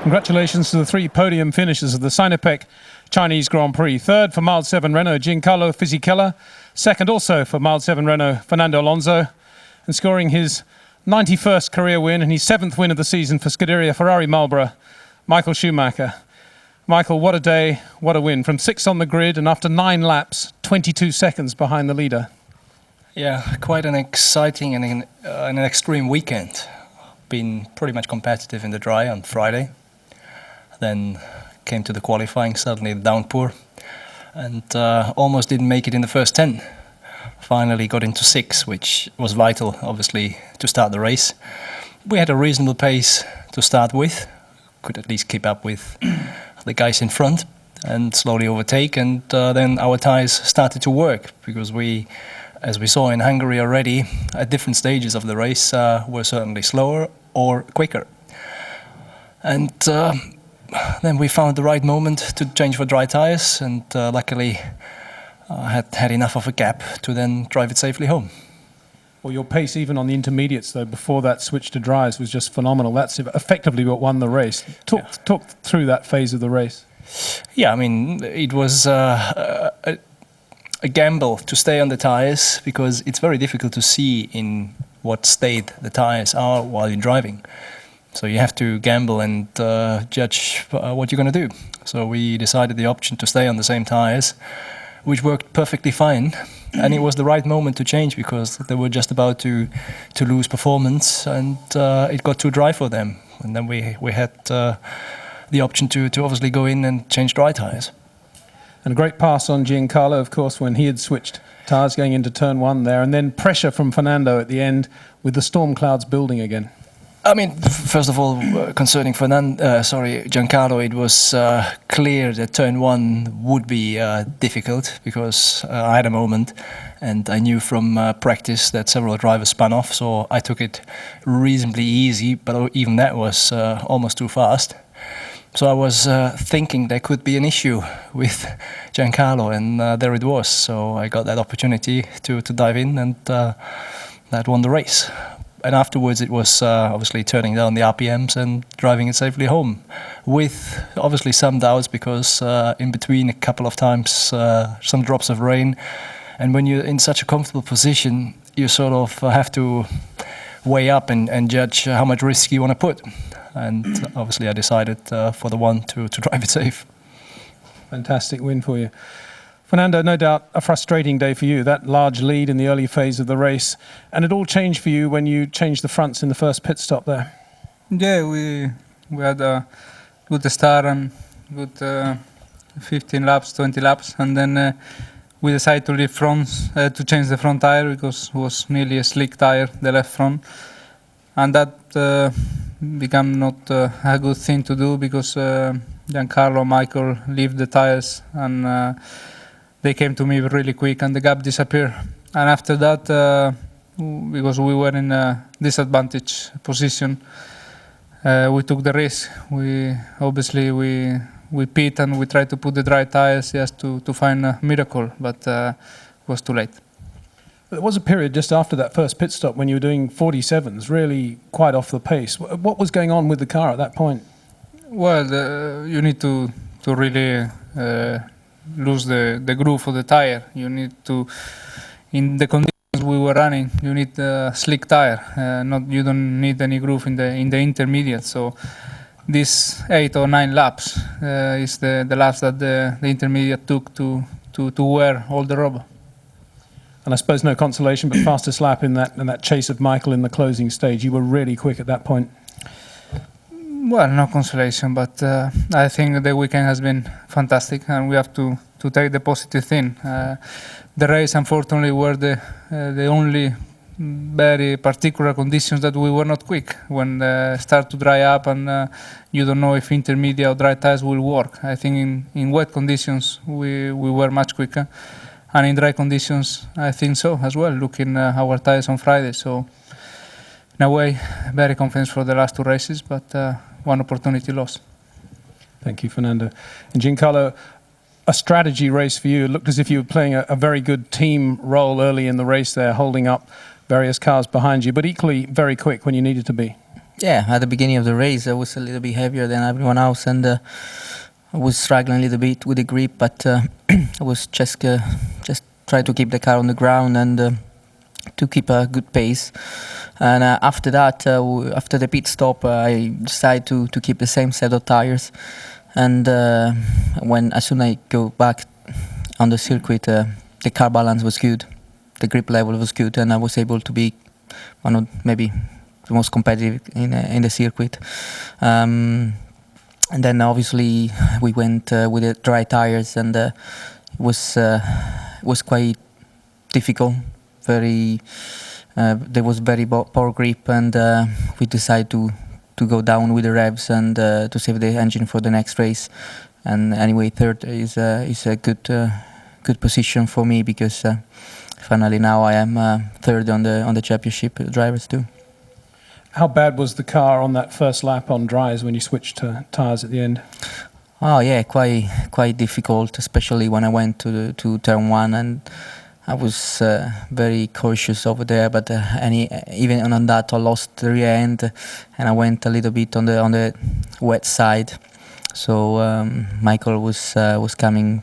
Congratulations to the 3 podium finishers of the Sinopec Chinese Grand Prix. Third for Mild 7 Renault, Giancarlo Fisichella. Second also for Mild 7 Renault, Fernando Alonso. And scoring his 91st career win and his 7th win of the season for Scuderia Ferrari Marlboro, Michael Schumacher. Michael, what a day, what a win. From 6th on the grid and after 9 laps, 22 seconds behind the leader. Yeah, quite an exciting and an extreme weekend. Been pretty much competitive in the dry on Friday. Then came to the qualifying, suddenly the downpour, and almost didn't make it in the first 10. Finally got into 6, which was vital, obviously, to start the race. We had a reasonable pace to start with, could at least keep up with the guys in front and slowly overtake, and then our tyres started to work, because we, as we saw in Hungary already, at different stages of the race, were certainly slower or quicker. And then we found the right moment to change for dry tyres, and luckily had enough of a gap to then drive it safely home. Well, your pace even on the intermediates, though, before that switch to dries was just phenomenal. That's effectively what won the race. Talk through that phase of the race. Yeah, I mean, it was a gamble to stay on the tyres, because it's very difficult to see in what state the tyres are while you're driving. So you have to gamble and judge what you're going to do. So we decided the option to stay on the same tyres, which worked perfectly fine. And it was the right moment to change, because they were just about to lose performance, and it got too dry for them. And then we had the option to obviously go in and change dry tyres. And a great pass on Giancarlo, of course, when he had switched tyres going into turn 1 there. And then pressure from Fernando at the end with the storm clouds building again. I mean, first of all, concerning Giancarlo, it was clear that turn 1 would be difficult, because I had a moment and I knew from practice that several drivers spun off, so I took it reasonably easy, but even that was almost too fast. So I was thinking there could be an issue with Giancarlo, and there it was. So I got that opportunity to dive in, and that won the race. And afterwards it was obviously turning down the RPMs and driving it safely home, with obviously some doubts, because in between a couple of times some drops of rain, and when you're in such a comfortable position, you sort of have to weigh up and judge how much risk you want to put. And obviously I decided for the one to drive it safe. Fantastic win for you. Fernando, no doubt a frustrating day for you, that large lead in the early phase of the race. And it all changed for you when you changed the fronts in the first pit stop there. Yeah, we had a good start and good 15 laps, 20 laps. And then we decided to leave fronts, to change the front tire, because it was nearly a slick tire, the left front. And that became not a good thing to do, because Giancarlo, Michael leave the tires, and they came to me really quick, and the gap disappeared. And after that, because we were in a disadvantaged position, we took the risk. We pit and we tried to put the dry tires just to find a miracle, but it was too late. There was a period just after that first pit stop when you were doing 47s, really quite off the pace. What was going on with the car at that point? Well, you need to really lose the groove of the tire. You need to, in the conditions we were running, you need a slick tire. You don't need any groove in the intermediate. So these 8 or 9 laps is the laps that the intermediate took to wear all the rubber. And I suppose no consolation, but fastest lap in that chase of Michael in the closing stage. You were really quick at that point. Well, no consolation, but I think the weekend has been fantastic, and we have to take the positive thing. The race, unfortunately, were the only very particular conditions that we were not quick. When start to dry up, and you don't know if intermediate or dry tires will work. I think in wet conditions we were much quicker, and in dry conditions I think so as well, looking our tires on Friday. So in a way, very confident for the last 2 races, but one opportunity lost. Thank you, Fernando. And Giancarlo, a strategy race for you. It looked as if you were playing a very good team role early in the race there, holding up various cars behind you, but equally very quick when you needed to be. Yeah, at the beginning of the race, I was a little bit heavier than everyone else, and I was struggling a little bit with the grip, but I was just trying to keep the car on the ground and to keep a good pace. And after that, after the pit stop, I decided to keep the same set of tires. And as soon as I go back on the circuit, the car balance was good, the grip level was good, and I was able to be one of maybe the most competitive in the circuit. And then obviously we went with the dry tires, and it was quite difficult. There was very poor grip, and we decided to go down with the revs and to save the engine for the next race. And anyway, third is a good position for me, because finally now I am third on the championship drivers too. How bad was the car on that first lap on dries when you switched to tyres at the end? Oh yeah, quite difficult, especially when I went to turn one, and I was very cautious over there. But even on that, I lost the rear end, and I went a little bit on the wet side. So Michael was coming,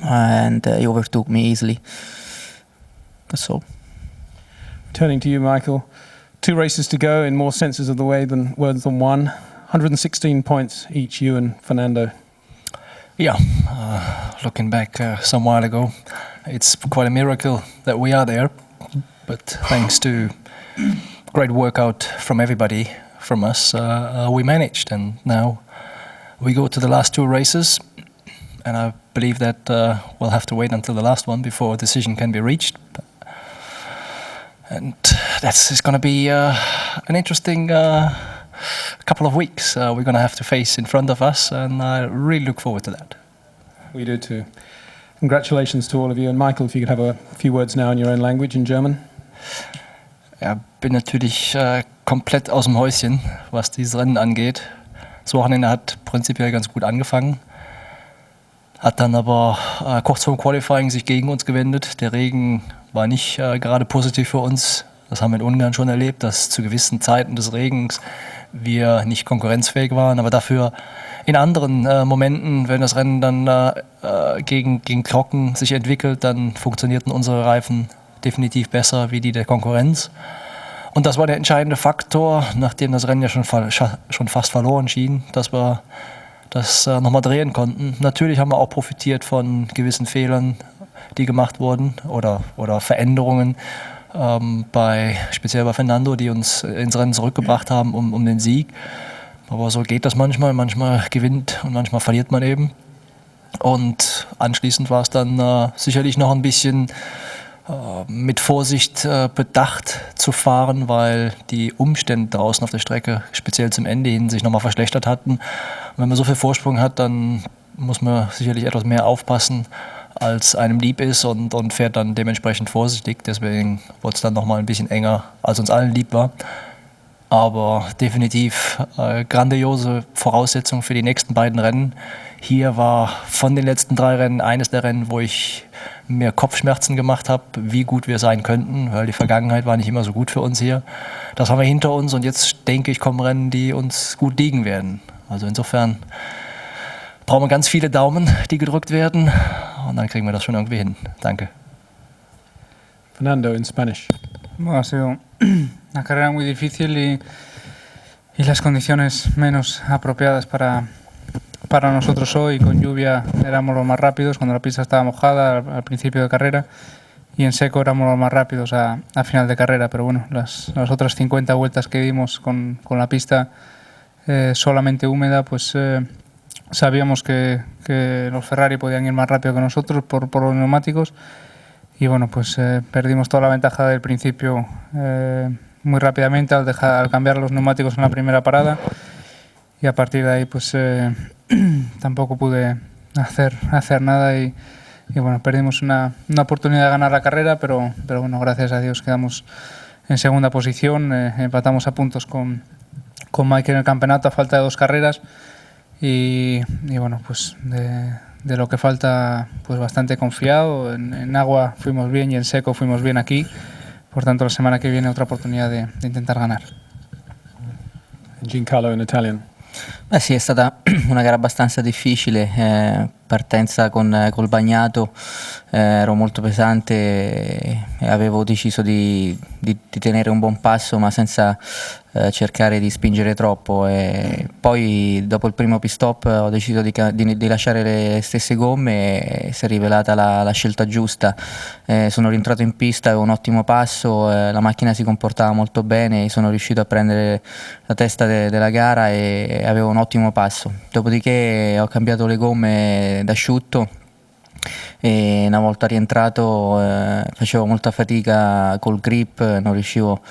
and he overtook me easily. That's all. Turning to you, Michael. 2 races to go in more senses of the way than words than one. 116 points each, you and Fernando. Yeah, looking back some while ago, it's quite a miracle that we are there. But thanks to great workout from everybody, from us, we managed. And now we go to the last 2 races. And I believe that we'll have to wait until the last one before a decision can be reached. And it's going to be an interesting couple of weeks we're going to have to face in front of us, and I really look forward to that. We do too. Congratulations to all of you. And Michael, if you could have a few words now in your own language, in German. Ja, bin natürlich komplett aus dem Häuschen, was dieses Rennen angeht. Das Wochenende hat prinzipiell ganz gut angefangen, hat dann aber kurz vor dem Qualifying sich gegen uns gewendet. Der Regen war nicht gerade positiv für uns. Das haben wir in Ungarn schon erlebt, dass zu gewissen Zeiten des Regens wir nicht konkurrenzfähig waren, aber dafür in anderen Momenten, wenn das Rennen dann gegen trocken sich entwickelt, dann funktionierten unsere Reifen definitiv besser wie die der Konkurrenz. Und das war der entscheidende Faktor, nachdem das Rennen ja schon fast verloren schien, dass wir das nochmal drehen konnten. Natürlich haben wir auch profitiert von gewissen Fehlern, die gemacht wurden, oder Veränderungen, speziell bei Fernando, die uns ins Rennen zurückgebracht haben um den Sieg. Aber so geht das manchmal. Manchmal gewinnt und manchmal verliert man eben. Und anschließend war es dann sicherlich noch ein bisschen mit Vorsicht bedacht zu fahren, weil die Umstände draußen auf der Strecke, speziell zum Ende hin, sich nochmal verschlechtert hatten. Und wenn man so viel Vorsprung hat, dann muss man sicherlich etwas mehr aufpassen, als einem lieb ist, und fährt dann dementsprechend vorsichtig. Deswegen wurde es dann nochmal ein bisschen enger, als uns allen lieb war. Aber definitiv grandiose Voraussetzung für die nächsten beiden Rennen. Hier war von den letzten 3 Rennen eines der Rennen, wo ich mir Kopfschmerzen gemacht habe, wie gut wir sein könnten, weil die Vergangenheit war nicht immer so gut für uns hier. Das haben wir hinter uns, und jetzt denke ich, kommen Rennen, die uns gut liegen werden. Also insofern brauchen wir ganz viele Daumen, die gedrückt werden, und dann kriegen wir das schon irgendwie hin. Danke. Fernando in Spanish. Bueno, ha sido una carrera muy difícil y las condiciones menos apropiadas para nosotros hoy. Con lluvia éramos los más rápidos cuando la pista estaba mojada al principio de carrera, y en seco éramos los más rápidos a final de carrera. Pero bueno, las otras 50 vueltas que dimos con la pista solamente húmeda, pues sabíamos que los Ferrari podían ir más rápido que nosotros por los neumáticos, y bueno, pues perdimos toda la ventaja del principio muy rápidamente al cambiar los neumáticos en la primera parada, y a partir de ahí pues tampoco pude hacer nada, y bueno, perdimos una oportunidad de ganar la carrera, pero bueno, gracias a Dios quedamos en segunda posición, empatamos a puntos con Mike en el campeonato a falta de 2 carreras. Y bueno, pues de lo que falta, pues bastante confiado. En agua fuimos bien y en seco fuimos bien aquí. Por tanto, la semana que viene otra oportunidad de intentar ganar. Giancarlo in Italian. Beh sì, è stata una gara abbastanza difficile, partenza col bagnato, ero molto pesante e avevo deciso di tenere un buon passo ma senza cercare di spingere troppo, e poi dopo il primo pit stop ho deciso di lasciare le stesse gomme e si è rivelata la scelta giusta. Sono rientrato in pista, avevo un ottimo passo, la macchina si comportava molto bene, sono riuscito a prendere la testa della gara e avevo un ottimo passo. Dopodiché ho cambiato le gomme d'asciutto e una volta rientrato facevo molta fatica col grip, non riuscivo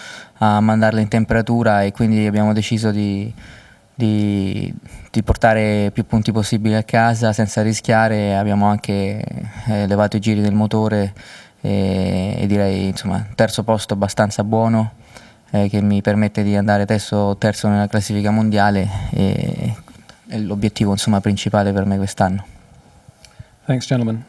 a mandarle in temperatura e quindi abbiamo deciso di portare più punti possibili a casa senza rischiare. Abbiamo anche levato i giri del motore e direi insomma terzo posto abbastanza buono, che mi permette di andare terzo nella classifica mondiale e è l'obiettivo insomma principale per me quest'anno. Thanks, gentlemen.